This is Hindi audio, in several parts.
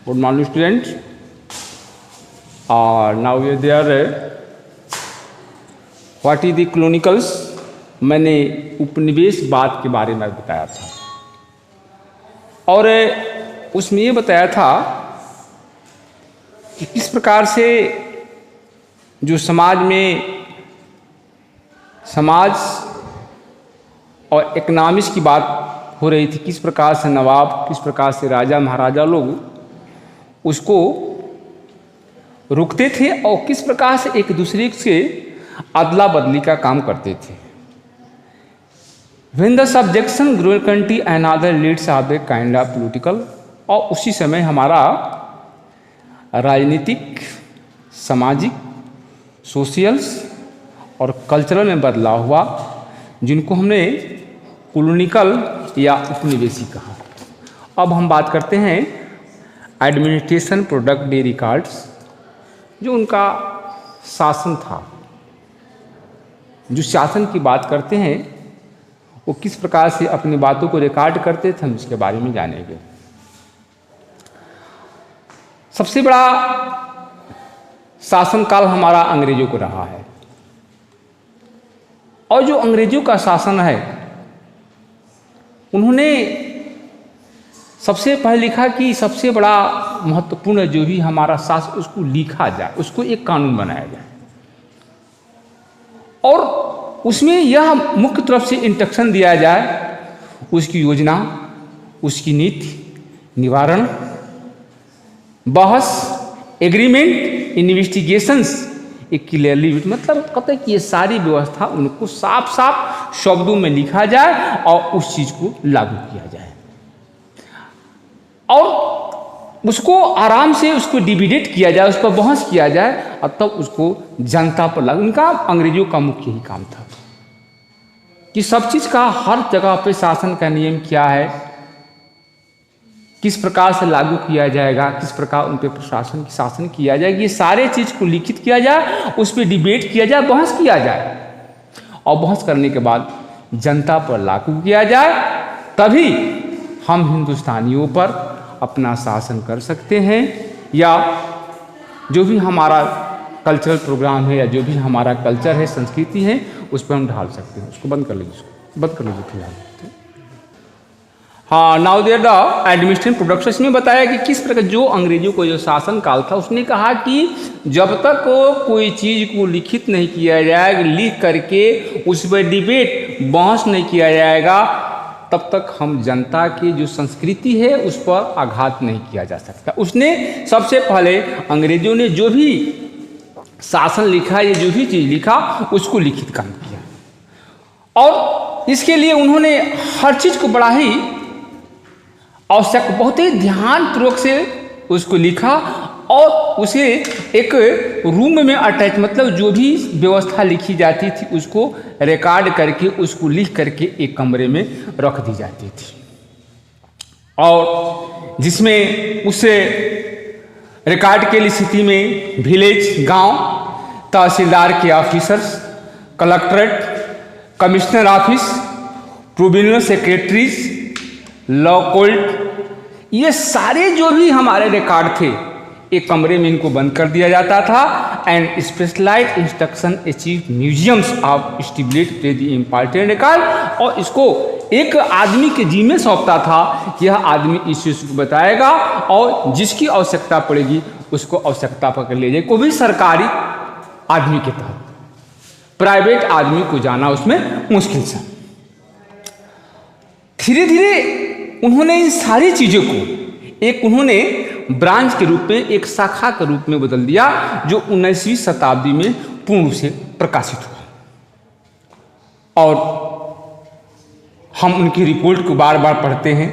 Good morning, students. Now we are there. What is the chronicles? मैंने उपनिवेशवाद के बारे में बताया था और उसमें ये बताया था कि किस प्रकार से जो समाज और इकोनॉमिक्स की बात हो रही थी, किस प्रकार से नवाब, किस प्रकार से राजा महाराजा लोग उसको रुकते थे और किस प्रकार से एक दूसरे से अदला बदली का काम करते थे। When the subjection grew country another leads of the kind of political, और उसी समय हमारा राजनीतिक, सामाजिक, सोशल्स और कल्चरल में बदलाव हुआ, जिनको हमने कॉलोनिकल या उपनिवेशी कहा। अब हम बात करते हैं एडमिनिस्ट्रेशन प्रोडक्ट डे रिकॉर्ड्स, जो उनका शासन था। जो शासन की बात करते हैं वो किस प्रकार से अपनी बातों को रिकॉर्ड करते थे, हम इसके बारे में जानेंगे। सबसे बड़ा शासनकाल हमारा अंग्रेजों को रहा है और जो अंग्रेजों का शासन है, उन्होंने सबसे पहले लिखा कि सबसे बड़ा महत्वपूर्ण जो भी हमारा शासन, उसको लिखा जाए, उसको एक कानून बनाया जाए और उसमें यह मुख्य तरफ से इंस्ट्रक्शन दिया जाए, उसकी योजना, उसकी नीति, निवारण, बहस, एग्रीमेंट, इन्वेस्टिगेशंस, एक क्लियरली, मतलब कहते हैं कि ये सारी व्यवस्था उनको साफ साफ शब्दों में लिखा जाए और उस चीज़ को लागू किया जाए और उसको आराम से उसको डिबेट किया जाए, उस पर बहस किया जाए और तब उसको जनता पर लागू। उनका अंग्रेजों का मुख्य ही काम था कि सब चीज़ का हर जगह पे शासन का नियम क्या है, किस प्रकार से लागू किया जाएगा, किस प्रकार उन पर शासन किया जाएगा, ये सारे चीज़ को लिखित किया जाए, उस पर डिबेट किया जाए, बहस किया जाए और बहस करने के बाद जनता पर लागू किया जाए, तभी हम हिंदुस्तानियों पर अपना शासन कर सकते हैं या जो भी हमारा कल्चरल प्रोग्राम है या जो भी हमारा कल्चर है, संस्कृति है, उस पर हम ढाल सकते हैं। उसको बंद कर लीजिए फिलहाल। हाँ, now there the administrative production, इसमें बताया कि किस प्रकार जो अंग्रेजों को जो शासन काल था, उसने कहा कि जब तक कोई चीज़ को लिखित नहीं किया जाएगा, लिख करके उस पर डिबेट, बहस नहीं किया जाएगा, तब तक हम जनता की जो संस्कृति है उस पर आघात नहीं किया जा सकता। उसने सबसे पहले अंग्रेजों ने जो भी शासन लिखा, ये जो भी चीज़ लिखा, उसको लिखित काम किया और इसके लिए उन्होंने हर चीज़ को बड़ा ही आवश्यक, बहुत ही ध्यानपूर्वक से उसको लिखा और उसे एक रूम में अटैच, मतलब जो भी व्यवस्था लिखी जाती थी उसको रिकॉर्ड करके, उसको लिख करके एक कमरे में रख दी जाती थी और जिसमें उसे रिकॉर्ड के स्थिति में विलेज, गांव, तहसीलदार के officers, collectorate, commissioner office, provincial secretaries, law court, ये सारे जो भी हमारे रिकॉर्ड थे एक कमरे में इनको बंद कर दिया जाता था and specialised instruction achieve museums of स्टिबलेट द इम्पॉर्टेंट रिकॉर्ड, और इसको एक आदमी के जिम्मे सौंपता था कि यह आदमी इस चीज़ को बताएगा और जिसकी आवश्यकता पड़ेगी उसको आवश्यकता पकड़ ले जाए। कोई भी सरकारी आदमी के तहत प्राइवेट आदमी को जाना उसमें मुश्किल से। धीरे धीरे उन्होंने इन सारी चीज़ों को एक उन्होंने ब्रांच के रूप में, एक शाखा के रूप में बदल दिया, जो 19वीं शताब्दी में पूर्ण रूप से प्रकाशित हुआ और हम उनकी रिपोर्ट को बार बार पढ़ते हैं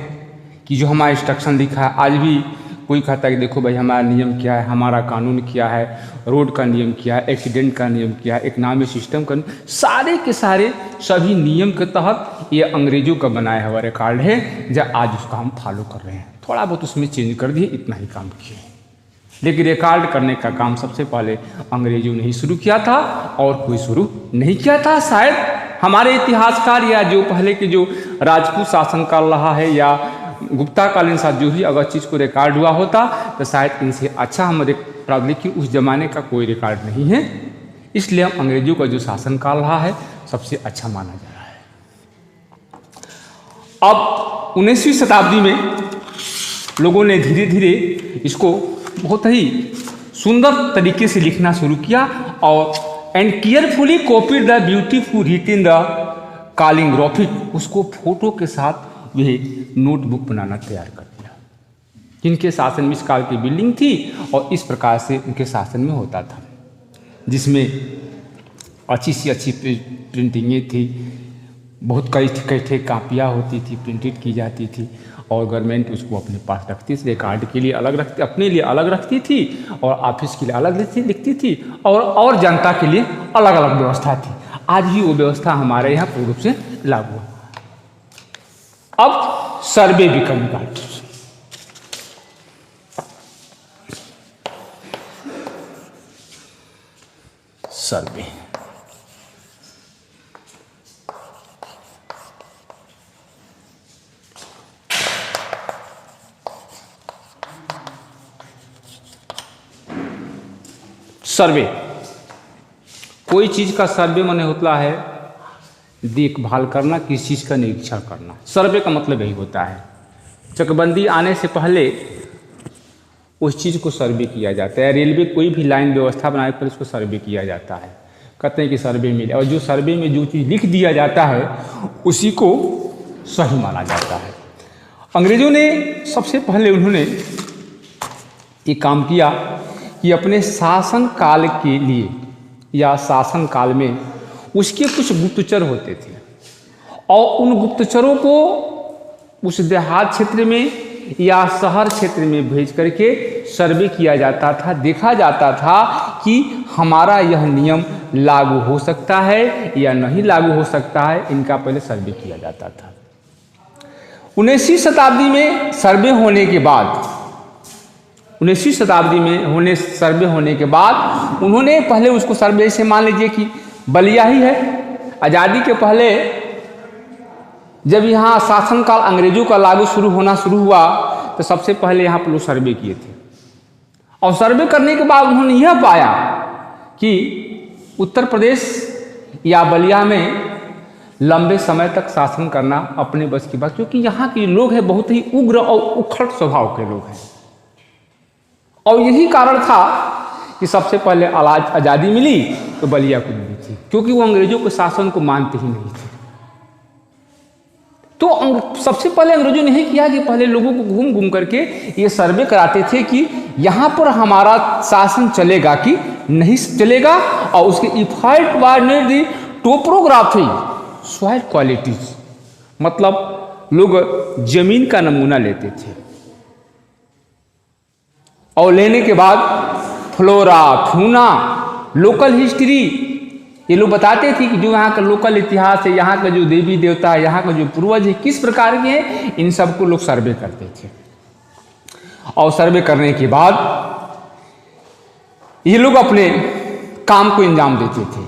कि जो हमारा इंस्ट्रक्शन लिखा है। आज भी कोई कहता है कि देखो भाई हमारा नियम क्या है, हमारा कानून क्या है, रोड का नियम क्या है, एक्सीडेंट का नियम क्या है, इकोनॉमिक सिस्टम का, सारे के सारे सभी नियम के तहत ये अंग्रेजों का बनाया हुआ रिकॉर्ड है, जो आज उसका हम फॉलो कर रहे हैं। थोड़ा बहुत उसमें चेंज कर दिए, इतना ही काम किए, लेकिन रिकॉर्ड करने का काम सबसे पहले अंग्रेजों ने ही शुरू किया था और कोई शुरू नहीं किया था। शायद हमारे इतिहासकार या जो पहले के जो राजपूत शासनकाल रहा है या गुप्ताकालीन साथ जो भी अगर चीज़ को रिकॉर्ड हुआ होता तो शायद इनसे अच्छा हम प्राप्त, लेकिन उस जमाने का कोई रिकॉर्ड नहीं है, इसलिए हम अंग्रेजों का जो शासनकाल रहा है सबसे अच्छा माना जा रहा है। अब 19वीं शताब्दी में लोगों ने धीरे धीरे इसको बहुत ही सुंदर तरीके से लिखना शुरू किया और and carefully copied the beautiful written the calligraphy, उसको फोटो के साथ वह नोटबुक बनाना तैयार कर दिया। जिनके शासन में इस काल की बिल्डिंग थी और इस प्रकार से उनके शासन में होता था, जिसमें अच्छी सी अच्छी प्रिंटिंगें थी, बहुत कई कापियाँ होती थी, प्रिंटेड की जाती थी और गवर्नमेंट उसको अपने पास रखती थी, रिकॉर्ड के लिए अलग रखती, अपने लिए अलग रखती थी और ऑफिस के लिए अलग लिखती थी और जनता के लिए अलग अलग व्यवस्था थी। आज भी वो व्यवस्था हमारे यहाँ पूर्ण रूप से लागू है। अब सर्वे बिकम इम्पॉर्टेंट। सर्वे सर्वे कोई चीज़ का सर्वे माने होता है देखभाल करना, किसी चीज़ का निरीक्षण करना। सर्वे का मतलब यही होता है। चकबंदी आने से पहले उस चीज़ को सर्वे किया जाता है। रेलवे कोई भी लाइन व्यवस्था बनाने पर उसको सर्वे किया जाता है, कहते हैं कि सर्वे मिले, और जो सर्वे में जो चीज़ लिख दिया जाता है उसी को सही माना जाता है। अंग्रेजों ने सबसे पहले उन्होंने ये काम किया कि अपने शासन काल के लिए या शासन काल में उसके कुछ गुप्तचर होते थे और उन गुप्तचरों को उस देहात क्षेत्र में या शहर क्षेत्र में भेज करके सर्वे किया जाता था, देखा जाता था कि हमारा यह नियम लागू हो सकता है या नहीं लागू हो सकता है, इनका पहले सर्वे किया जाता था। 19वीं शताब्दी में सर्वे होने के बाद 19वीं शताब्दी में सर्वे होने के बाद उन्होंने पहले उसको सर्वे से मान लीजिए कि बलिया ही है। आज़ादी के पहले जब यहाँ शासनकाल अंग्रेजों का लागू होना शुरू हुआ तो सबसे पहले यहाँ पर लोग सर्वे किए थे और सर्वे करने के बाद उन्होंने यह पाया कि उत्तर प्रदेश या बलिया में लंबे समय तक शासन करना अपने बस की बात, क्योंकि यहाँ के लोग हैं बहुत ही उग्र और उखड़ स्वभाव के लोग हैं और यही कारण था कि सबसे पहले आज़ादी मिली तो बलिया को मिली थी, क्योंकि वो अंग्रेजों के शासन को मानते ही नहीं थे। तो सबसे पहले अंग्रेजों ने यही किया कि पहले लोगों को घूम घूम करके ये सर्वे कराते थे कि यहाँ पर हमारा शासन चलेगा कि नहीं चलेगा, और उसके effect was the topography soil qualities, मतलब लोग जमीन का नमूना लेते थे और लेने के बाद फ्लोरा फूना लोकल हिस्ट्री ये लोग बताते थे कि जो यहाँ का लोकल इतिहास है, यहाँ का जो देवी देवता है, यहाँ का जो पूर्वज है किस प्रकार के हैं, इन सब को लोग सर्वे करते थे। और सर्वे करने के बाद ये लोग अपने काम को अंजाम देते थे।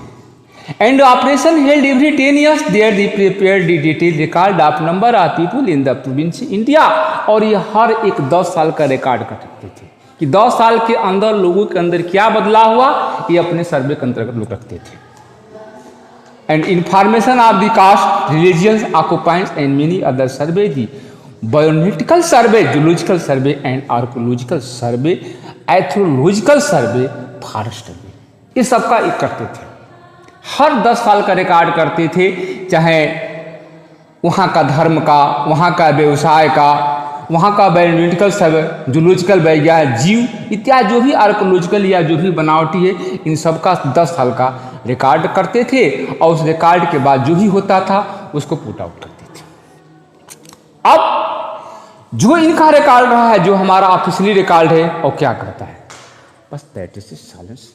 And operation held every 10 years there the prepare the detail record of number of people in the province India, और ये हर एक 10 साल का रिकॉर्ड करते थे कि 10 साल के अंदर लोगों के अंदर क्या बदलाव हुआ, ये अपने सर्वे के अंतर्गत लोग रखते थे। And information of the caste religions occupations and many other survey the biological survey, zoological survey and archaeological survey, anthropological survey, forest survey, ये सबका एक करते थे। हर 10 साल का रिकॉर्ड करते थे, चाहे वहाँ का धर्म का, वहाँ का व्यवसाय का, वहाँ का बायोलॉजिकल सर्वे, जूलॉजिकल वैज्ञानिक जीव इत्यादि जो भी आर्कोलॉजिकल या जो भी बनावटी है, इन सब का 10 साल का रिकॉर्ड करते थे और उस रिकॉर्ड के बाद जो भी होता था उसको पुट आउट करते थे। अब जो इनका रिकॉर्ड रहा है, जो हमारा ऑफिशियली रिकॉर्ड है, और क्या करता है, बस दैट इज साइलेंस।